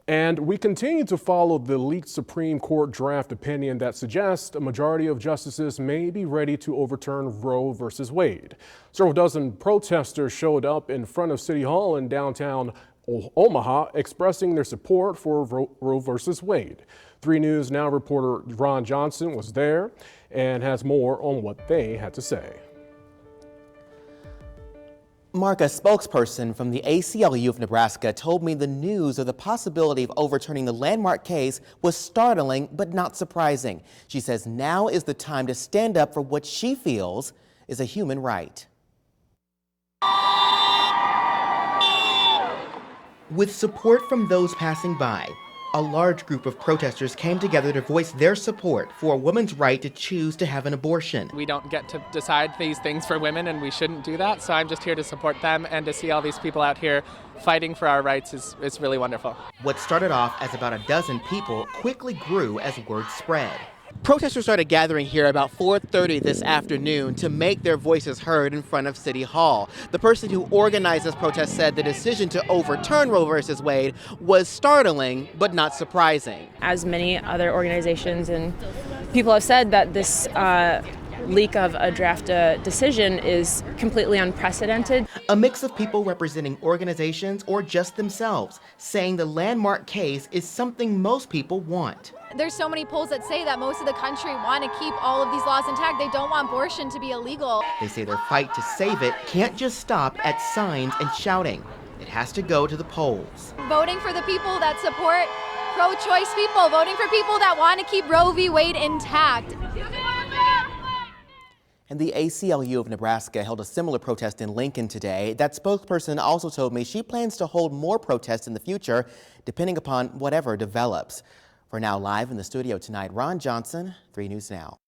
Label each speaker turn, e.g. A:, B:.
A: And we continue to follow the leaked Supreme Court draft opinion that suggests a majority of justices may be ready to overturn Roe versus Wade. Several dozen protesters showed up in front of City Hall in downtown Omaha expressing their support for Roe versus Wade. 3 News Now reporter Ron Johnson was there and has more on what they had to say.
B: Mark, a spokesperson from the ACLU of Nebraska told me the news of the possibility of overturning the landmark case was startling but not surprising. She says now is the time to stand up for what she feels is a human right. With support from those passing by, a large group of protesters came together to voice their support for a woman's right to choose to have an abortion.
C: We don't get to decide these things for women, and we shouldn't do that, so I'm just here to support them, and to see all these people out here fighting for our rights is really wonderful.
B: What started off as about a dozen people quickly grew as word spread. Protesters started gathering here about 4:30 this afternoon to make their voices heard in front of City Hall. The person who organized this protest said the decision to overturn Roe versus Wade was startling but not surprising.
D: As many other organizations and people have said, that this leak of a draft decision is completely unprecedented.
B: A mix of people representing organizations or just themselves, saying the landmark case is something most people want.
E: There's so many polls that say that most of the country want to keep all of these laws intact. They don't want abortion to be illegal.
B: They say their fight to save it can't just stop at signs and shouting. It has to go to the polls.
E: Voting for the people that support pro-choice people, voting for people that want to keep Roe v. Wade intact.
B: And the ACLU of Nebraska held a similar protest in Lincoln today. That spokesperson also told me she plans to hold more protests in the future, depending upon whatever develops. For now, live in the studio tonight, Ron Johnson, 3 News Now.